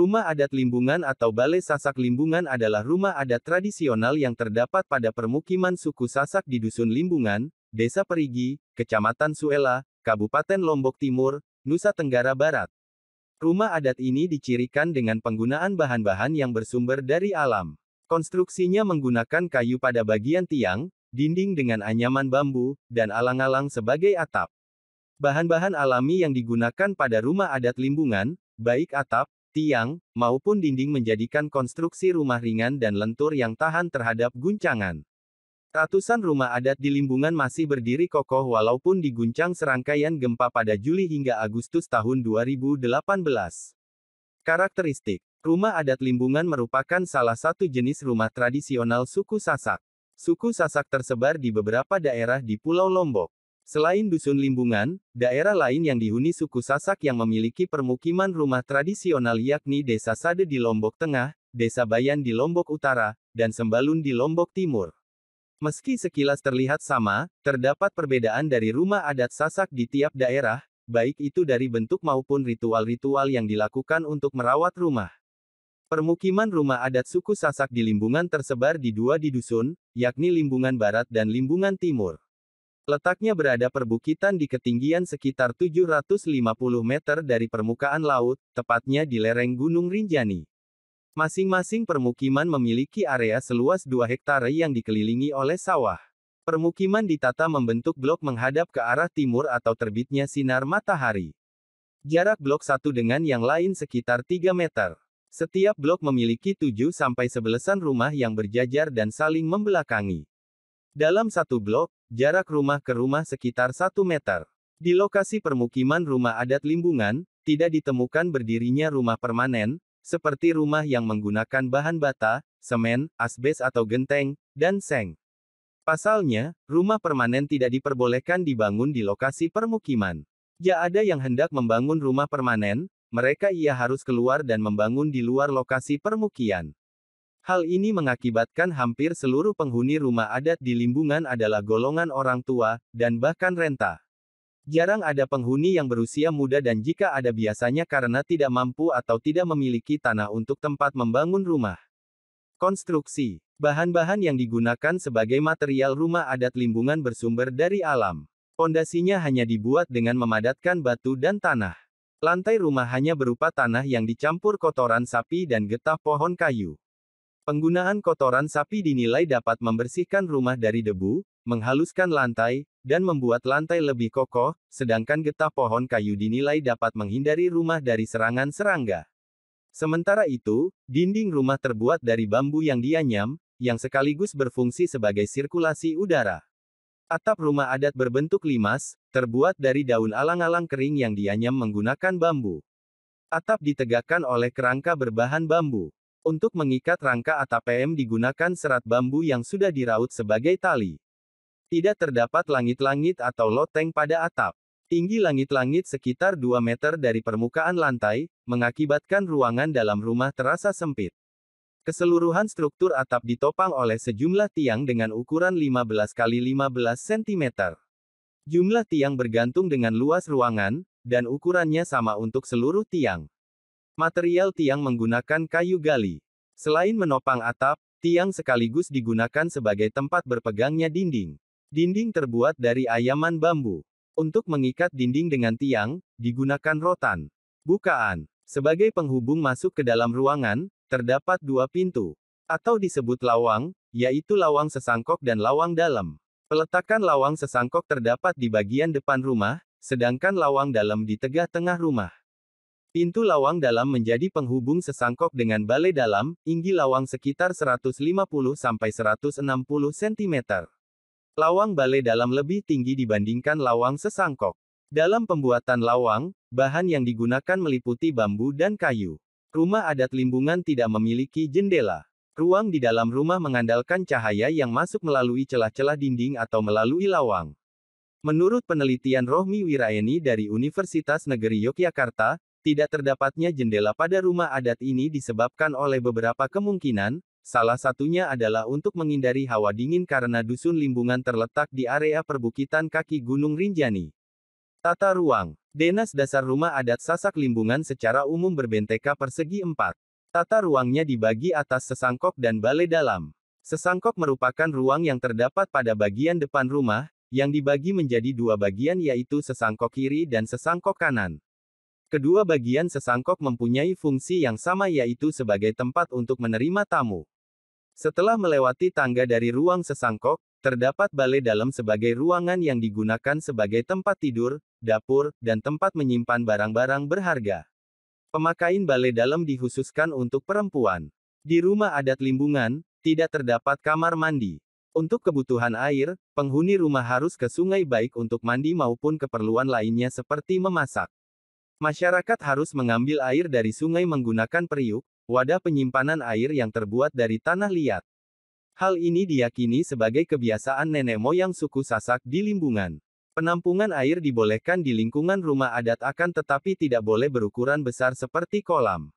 Rumah adat Limbungan atau Balai Sasak Limbungan adalah rumah adat tradisional yang terdapat pada permukiman suku Sasak di Dusun Limbungan, Desa Perigi, Kecamatan Suela, Kabupaten Lombok Timur, Nusa Tenggara Barat. Rumah adat ini dicirikan dengan penggunaan bahan-bahan yang bersumber dari alam. Konstruksinya menggunakan kayu pada bagian tiang, dinding dengan anyaman bambu, dan alang-alang sebagai atap. Bahan-bahan alami yang digunakan pada rumah adat Limbungan, baik atap, tiang, maupun dinding menjadikan konstruksi rumah ringan dan lentur yang tahan terhadap guncangan. Ratusan rumah adat di Limbungan masih berdiri kokoh walaupun diguncang serangkaian gempa pada Juli hingga Agustus tahun 2018. Karakteristik: rumah adat Limbungan merupakan salah satu jenis rumah tradisional suku Sasak. Suku Sasak tersebar di beberapa daerah di Pulau Lombok. Selain Dusun Limbungan, daerah lain yang dihuni suku Sasak yang memiliki permukiman rumah tradisional yakni Desa Sade di Lombok Tengah, Desa Bayan di Lombok Utara, dan Sembalun di Lombok Timur. Meski sekilas terlihat sama, terdapat perbedaan dari rumah adat Sasak di tiap daerah, baik itu dari bentuk maupun ritual-ritual yang dilakukan untuk merawat rumah. Permukiman rumah adat suku Sasak di Limbungan tersebar di dua dusun, yakni Limbungan Barat dan Limbungan Timur. Letaknya berada perbukitan di ketinggian sekitar 750 meter dari permukaan laut, tepatnya di lereng Gunung Rinjani. Masing-masing permukiman memiliki area seluas 2 hektare yang dikelilingi oleh sawah. Permukiman ditata membentuk blok menghadap ke arah timur atau terbitnya sinar matahari. Jarak blok satu dengan yang lain sekitar 3 meter. Setiap blok memiliki 7-11 rumah yang berjajar dan saling membelakangi. Dalam satu blok, jarak rumah ke rumah sekitar 1 meter. Di lokasi permukiman rumah adat Limbungan, tidak ditemukan berdirinya rumah permanen, seperti rumah yang menggunakan bahan bata, semen, asbes atau genteng, dan seng. Pasalnya, rumah permanen tidak diperbolehkan dibangun di lokasi permukiman. Jika ada yang hendak membangun rumah permanen, mereka harus keluar dan membangun di luar lokasi permukiman. Hal ini mengakibatkan hampir seluruh penghuni rumah adat di Limbungan adalah golongan orang tua, dan bahkan renta. Jarang ada penghuni yang berusia muda dan jika ada biasanya karena tidak mampu atau tidak memiliki tanah untuk tempat membangun rumah. Konstruksi. Bahan-bahan yang digunakan sebagai material rumah adat Limbungan bersumber dari alam. Pondasinya hanya dibuat dengan memadatkan batu dan tanah. Lantai rumah hanya berupa tanah yang dicampur kotoran sapi dan getah pohon kayu. Penggunaan kotoran sapi dinilai dapat membersihkan rumah dari debu, menghaluskan lantai, dan membuat lantai lebih kokoh, sedangkan getah pohon kayu dinilai dapat menghindari rumah dari serangan serangga. Sementara itu, dinding rumah terbuat dari bambu yang dianyam, yang sekaligus berfungsi sebagai sirkulasi udara. Atap rumah adat berbentuk limas, terbuat dari daun alang-alang kering yang dianyam menggunakan bambu. Atap ditegakkan oleh kerangka berbahan bambu. Untuk mengikat rangka atap PM digunakan serat bambu yang sudah diraut sebagai tali. Tidak terdapat langit-langit atau loteng pada atap. Tinggi langit-langit sekitar 2 meter dari permukaan lantai, mengakibatkan ruangan dalam rumah terasa sempit. Keseluruhan struktur atap ditopang oleh sejumlah tiang dengan ukuran 15 x 15 cm. Jumlah tiang bergantung dengan luas ruangan, dan ukurannya sama untuk seluruh tiang. Material tiang menggunakan kayu gali. Selain menopang atap, tiang sekaligus digunakan sebagai tempat berpegangnya dinding. Dinding terbuat dari ayaman bambu. Untuk mengikat dinding dengan tiang, digunakan rotan. Bukaan. Sebagai penghubung masuk ke dalam ruangan, terdapat 2 pintu. Atau disebut lawang, yaitu lawang sesangkok dan lawang dalam. Peletakan lawang sesangkok terdapat di bagian depan rumah, sedangkan lawang dalam di tengah rumah. Pintu lawang dalam menjadi penghubung sesangkok dengan balai dalam, tinggi lawang sekitar 150-160 cm. Lawang balai dalam lebih tinggi dibandingkan lawang sesangkok. Dalam pembuatan lawang, bahan yang digunakan meliputi bambu dan kayu. Rumah adat Limbungan tidak memiliki jendela. Ruang di dalam rumah mengandalkan cahaya yang masuk melalui celah-celah dinding atau melalui lawang. Menurut penelitian Rohmi Wiraeni dari Universitas Negeri Yogyakarta, tidak terdapatnya jendela pada rumah adat ini disebabkan oleh beberapa kemungkinan, salah satunya adalah untuk menghindari hawa dingin karena Dusun Limbungan terletak di area perbukitan kaki Gunung Rinjani. Tata ruang. Denas dasar rumah adat Sasak Limbungan secara umum berbenteka persegi 4. Tata ruangnya dibagi atas sesangkok dan balai dalam. Sesangkok merupakan ruang yang terdapat pada bagian depan rumah, yang dibagi menjadi dua bagian yaitu sesangkok kiri dan sesangkok kanan. Kedua bagian sesangkok mempunyai fungsi yang sama yaitu sebagai tempat untuk menerima tamu. Setelah melewati tangga dari ruang sesangkok, terdapat balai dalam sebagai ruangan yang digunakan sebagai tempat tidur, dapur, dan tempat menyimpan barang-barang berharga. Pemakaian balai dalam dikhususkan untuk perempuan. Di rumah adat Limbungan, tidak terdapat kamar mandi. Untuk kebutuhan air, penghuni rumah harus ke sungai baik untuk mandi maupun keperluan lainnya seperti memasak. Masyarakat harus mengambil air dari sungai menggunakan periuk, wadah penyimpanan air yang terbuat dari tanah liat. Hal ini diyakini sebagai kebiasaan nenek moyang suku Sasak di Limbungan. Penampungan air dibolehkan di lingkungan rumah adat akan tetapi tidak boleh berukuran besar seperti kolam.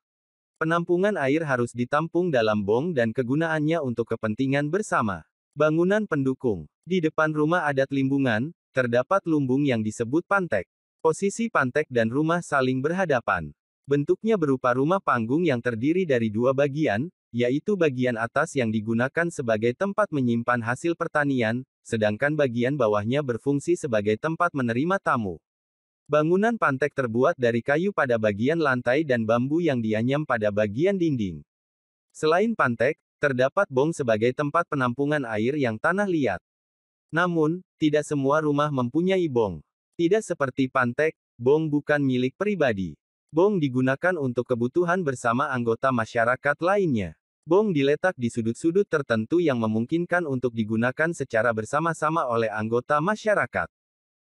Penampungan air harus ditampung dalam bong dan kegunaannya untuk kepentingan bersama. Bangunan pendukung. Di depan rumah adat Limbungan, terdapat lumbung yang disebut pantek. Posisi pantek dan rumah saling berhadapan. Bentuknya berupa rumah panggung yang terdiri dari dua bagian, yaitu bagian atas yang digunakan sebagai tempat menyimpan hasil pertanian, sedangkan bagian bawahnya berfungsi sebagai tempat menerima tamu. Bangunan pantek terbuat dari kayu pada bagian lantai dan bambu yang dianyam pada bagian dinding. Selain pantek, terdapat bong sebagai tempat penampungan air yang tanah liat. Namun, tidak semua rumah mempunyai bong. Tidak seperti pantek, bong bukan milik pribadi. Bong digunakan untuk kebutuhan bersama anggota masyarakat lainnya. Bong diletak di sudut-sudut tertentu yang memungkinkan untuk digunakan secara bersama-sama oleh anggota masyarakat.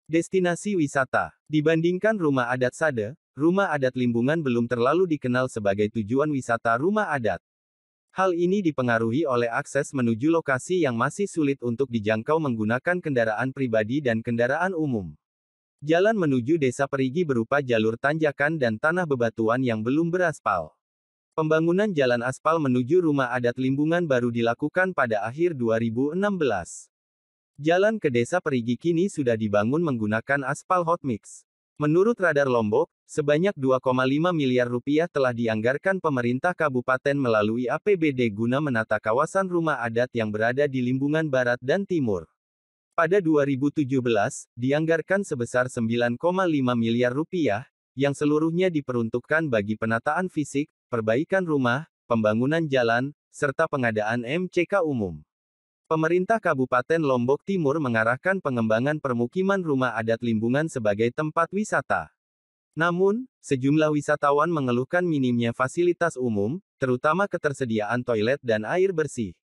Destinasi wisata. Dibandingkan rumah adat Sade, rumah adat Limbungan belum terlalu dikenal sebagai tujuan wisata rumah adat. Hal ini dipengaruhi oleh akses menuju lokasi yang masih sulit untuk dijangkau menggunakan kendaraan pribadi dan kendaraan umum. Jalan menuju Desa Perigi berupa jalur tanjakan dan tanah bebatuan yang belum beraspal. Pembangunan jalan aspal menuju rumah adat Limbungan baru dilakukan pada akhir 2016. Jalan ke Desa Perigi kini sudah dibangun menggunakan aspal hot mix. Menurut Radar Lombok, sebanyak 2,5 miliar rupiah telah dianggarkan pemerintah kabupaten melalui APBD guna menata kawasan rumah adat yang berada di Limbungan Barat dan Timur. Pada 2017, dianggarkan sebesar 9,5 miliar rupiah, yang seluruhnya diperuntukkan bagi penataan fisik, perbaikan rumah, pembangunan jalan, serta pengadaan MCK umum. Pemerintah Kabupaten Lombok Timur mengarahkan pengembangan permukiman rumah adat Limbungan sebagai tempat wisata. Namun, sejumlah wisatawan mengeluhkan minimnya fasilitas umum, terutama ketersediaan toilet dan air bersih.